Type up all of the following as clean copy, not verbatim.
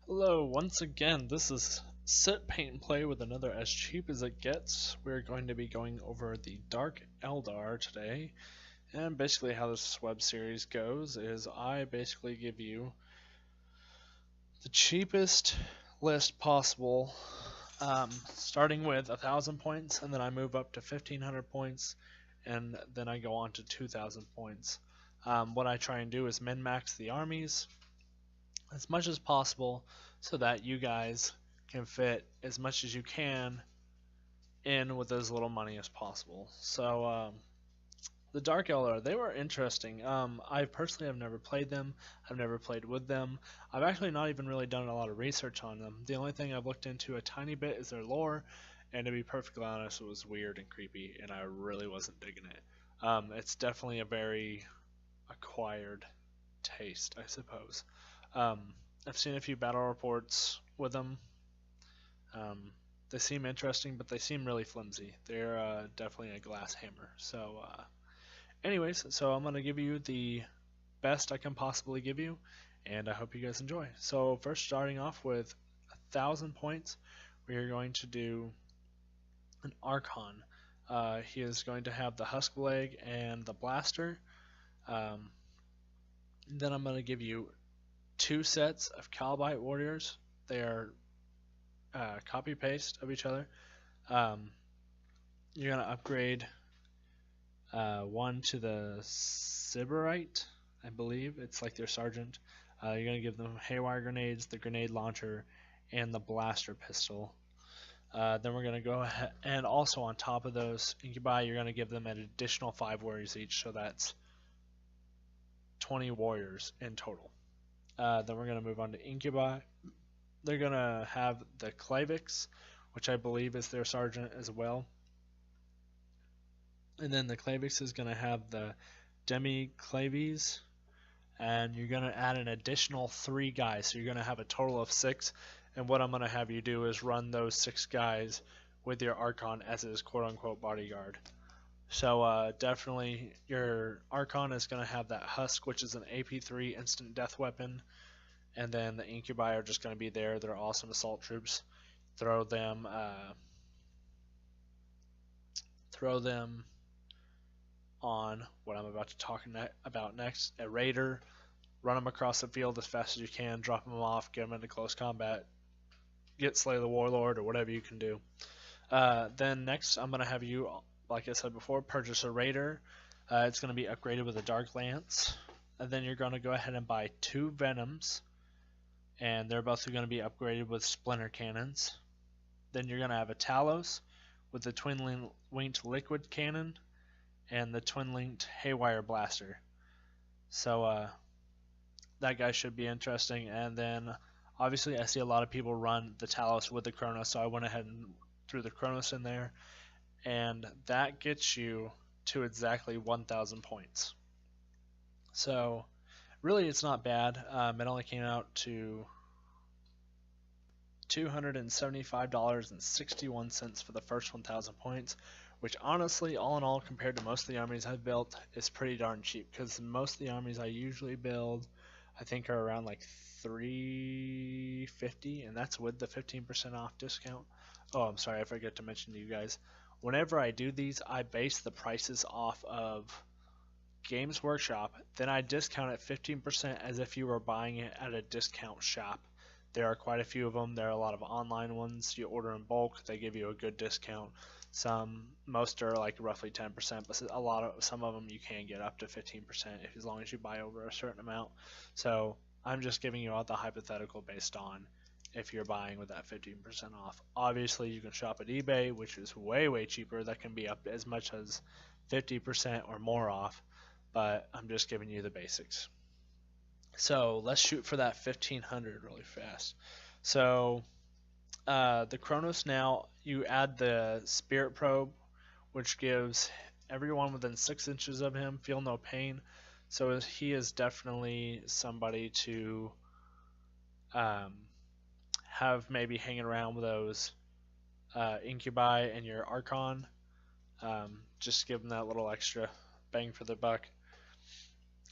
Hello, once again, this is Sit, Paint, and Play with another As Cheap as It Gets. We're going to be going over the Dark Eldar today, and basically how this web series goes is I basically give you the cheapest list possible, starting with 1,000 points, and then I move up to 1,500 points, and then I go on to 2,000 points. What I try and do is min-max the armies as much as possible so that you guys can fit as much as you can in with as little money as possible. So the Dark Eldar, they were interesting. I personally have never played them. I've never played with them. I've actually not even really done a lot of research on them. The only thing I've looked into a tiny bit is their lore, and to be perfectly honest, it was weird and creepy, and I really wasn't digging it. It's definitely a very acquired taste, I suppose. Um, I've seen a few battle reports with them. Um, they seem interesting, but they seem really flimsy. They're definitely a glass hammer. Anyways, so I'm gonna give you the best I can possibly give you, and I hope you guys enjoy. So first, starting off with 1,000 points, we are going to do an Archon. He is going to have the Husk Leg and the Blaster. Um, then I'm going to give you two sets of Calbite Warriors. They are copy paste of each other. You're going to upgrade one to the Sybarite, I believe. It's like their sergeant. You're going to give them Haywire Grenades, the Grenade Launcher, and the Blaster Pistol. Then we're going to go ahead, and also on top of those Incubi, you're going to give them an additional 5 warriors each, so that's 20 warriors in total. Then we're going to move on to Incubi. They're going to have the Clavix, which I believe is their sergeant as well. And then the Clavix is going to have the Demi Claves, and you're going to add an additional 3 guys, so you're going to have a total of 6. And what I'm going to have you do is run those 6 guys with your Archon as his quote-unquote bodyguard. So definitely your Archon is going to have that Husk, which is an AP3 instant death weapon, and then the Incubi are just going to be there. They're awesome assault troops. Throw them on what I'm about to talk about next, a Raider. Run them across the field as fast as you can, drop them off, get them into close combat, get Slay the Warlord or whatever you can do. Then next I'm going to have you, like I said before, purchase a Raider. It's going to be upgraded with a Dark Lance. And then you're going to go ahead and buy 2 Venoms, and they're both going to be upgraded with Splinter Cannons. Then you're going to have a Talos with the Twin-Linked Liquid Cannon and the Twin-Linked Haywire Blaster. So that guy should be interesting. And then obviously I see a lot of people run the Talos with the Kronos, so I went ahead and threw the Kronos in there, and that gets you to exactly 1,000 points. So really it's not bad. It only came out to $275.61 for the first 1,000 points, which honestly, all in all, compared to most of the armies I've built, is pretty darn cheap, because most of the armies I usually build I think are around like $350, and that's with the 15% off discount. Oh, I'm sorry, I forgot to mention to you guys, whenever I do these, I base the prices off of Games Workshop, then I discount it 15% as if you were buying it at a discount shop. There are quite a few of them. There are a lot of online ones. You order in bulk, they give you a good discount. Most are like roughly 10%, but some of them you can get up to 15% as long as you buy over a certain amount. So I'm just giving you all the hypothetical based on if you're buying with that 15% off. Obviously, you can shop at eBay, which is way cheaper. That can be up to as much as 50% or more off, but I'm just giving you the basics. So let's shoot for that 1,500 really fast. So the Kronos, now you add the Spirit Probe, which gives everyone within 6 inches of him feel no pain. So he is definitely somebody to have maybe hanging around with those Incubi and your Archon. Just give them that little extra bang for the buck.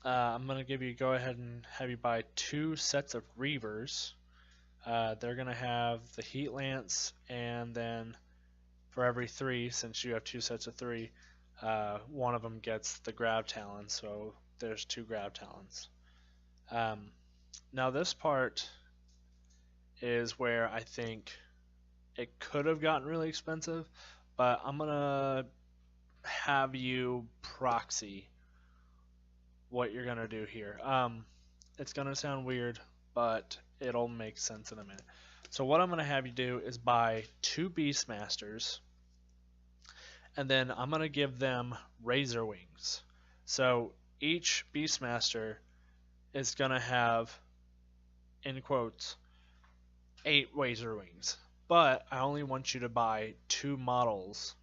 I'm going to go ahead and have you buy 2 sets of Reavers. they're going to have the Heat Lance, and then for every 3, since you have 2 sets of 3, one of them gets the Grav Talon, so there's 2 Grav Talons. Now this part is where I think it could have gotten really expensive, but I'm going to have you proxy what you're going to do here. It's going to sound weird, but it'll make sense in a minute. So what I'm going to have you do is buy 2 Beastmasters, and then I'm going to give them Razor Wings. So each Beastmaster is going to have, in quotes, 8 Razor Wings. But I only want you to buy 2 models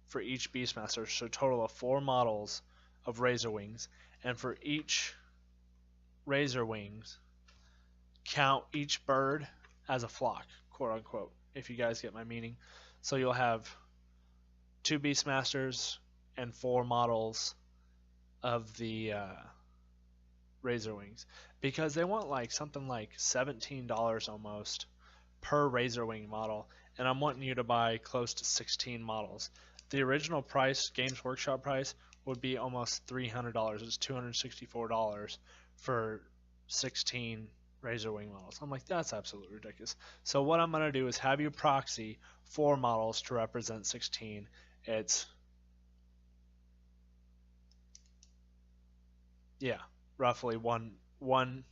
for each Beastmaster, so a total of 4 models of Razor Wings. And for each Razor Wings, count each bird as a flock, quote unquote, if you guys get my meaning. So you'll have 2 Beastmasters and 4 models of the Razor Wings, because they want like something like $17 almost per Razor Wing model, and I'm wanting you to buy close to 16 models. The original price, Games Workshop price, would be almost $300. It's $264 for 16 Razor Wing models. I'm like, that's absolutely ridiculous. So what I'm going to do is have you proxy 4 models to represent 16. It's, yeah, roughly one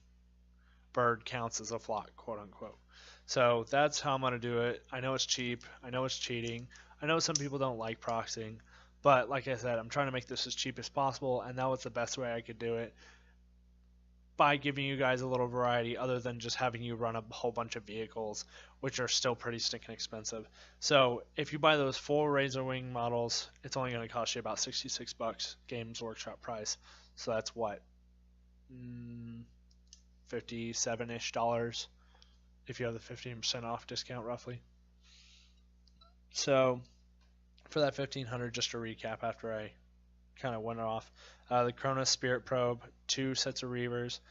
bird counts as a flock, quote unquote. So that's how I'm going to do it. I know it's cheap. I know it's cheating. I know some people don't like proxying, but like I said, I'm trying to make this as cheap as possible, and that was the best way I could do it, by giving you guys a little variety other than just having you run a whole bunch of vehicles, which are still pretty stinking expensive. So if you buy those 4 Razor Wing models, it's only going to cost you about $66 Games Workshop price. So that's what, 57-ish dollars if you have the 15% off discount roughly. So for that $1,500, just to recap after I kind of went off, the Cronus Spirit Probe, 2 sets of Reavers,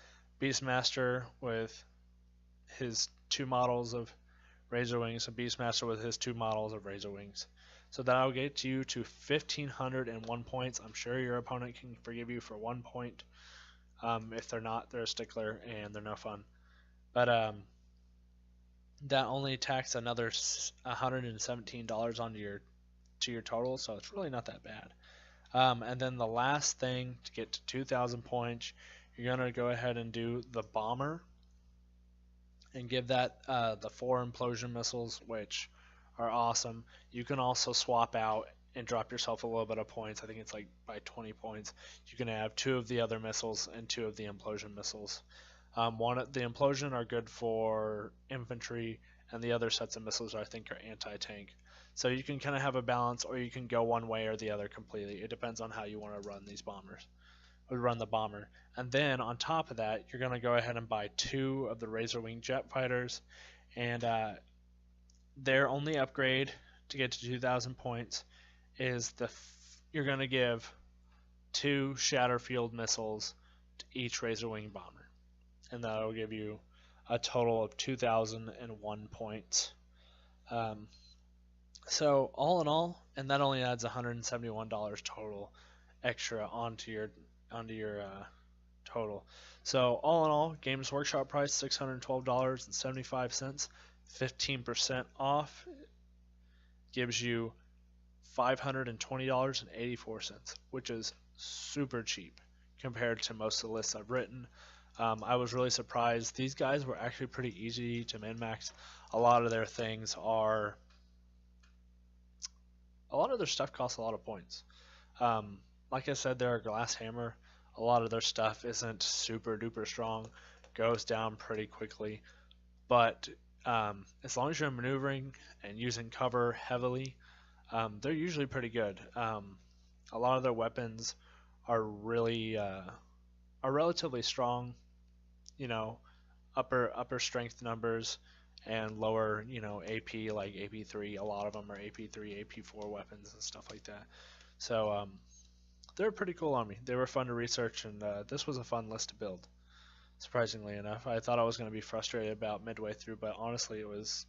Beastmaster with his 2 models of Razor Wings, a Beastmaster with his 2 models of Razor Wings. So that'll get you to 1,501 points. I'm sure your opponent can forgive you for 1 point. If they're not, they're a stickler and they're no fun. But that only tacks another $117 onto your total, so it's really not that bad. And then the last thing to get to 2,000 points, you're going to go ahead and do the Bomber and give that the 4 Implosion Missiles, which are awesome. You can also swap out and drop yourself a little bit of points. I think it's like by 20 points. You can have 2 of the other missiles and 2 of the Implosion Missiles. The Implosion are good for infantry, and the other sets of missiles I think are anti-tank. So you can kind of have a balance, or you can go one way or the other completely. It depends on how you want to run these bombers, or run the bomber. And then on top of that, you're going to go ahead and buy 2 of the Razor Wing jet fighters, and their only upgrade to get to 2,000 points is you're going to give 2 Shatterfield missiles to each Razor Wing bomber, and that'll give you a total of 2,001 points. So all in all, and that only adds $171 total extra onto your total. So all in all, Games Workshop price $612.75, 15% off gives you $520.84, which is super cheap compared to most of the lists I've written. I was really surprised. These guys were actually pretty easy to min-max. A lot of their stuff costs a lot of points. Like I said, they're a glass hammer. A lot of their stuff isn't super duper strong, goes down pretty quickly. But as long as you're maneuvering and using cover heavily, they're usually pretty good. A lot of their weapons are relatively strong. Upper strength numbers and lower, AP, like AP3. A lot of them are AP3, AP4 weapons and stuff like that. So they're pretty cool on me. They were fun to research, and this was a fun list to build. surprisingly enough. I thought I was going to be frustrated about midway through, but honestly it was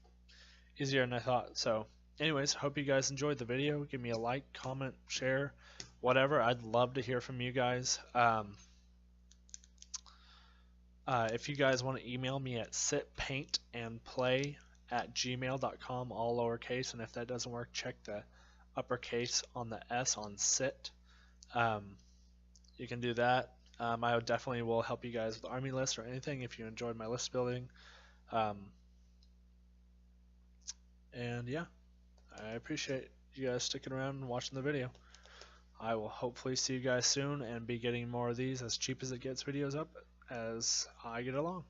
easier than I thought. So anyways, hope you guys enjoyed the video. Give me a like, comment, share, whatever. I'd love to hear from you guys. If you guys want to email me at sitpaintandplay@gmail.com, all lowercase, and if that doesn't work, check the uppercase on the S on sit. You can do that. I definitely will help you guys with army lists or anything if you enjoyed my list building. And yeah, I appreciate you guys sticking around and watching the video. I will hopefully see you guys soon and be getting more of these as cheap as it gets videos up as I get along.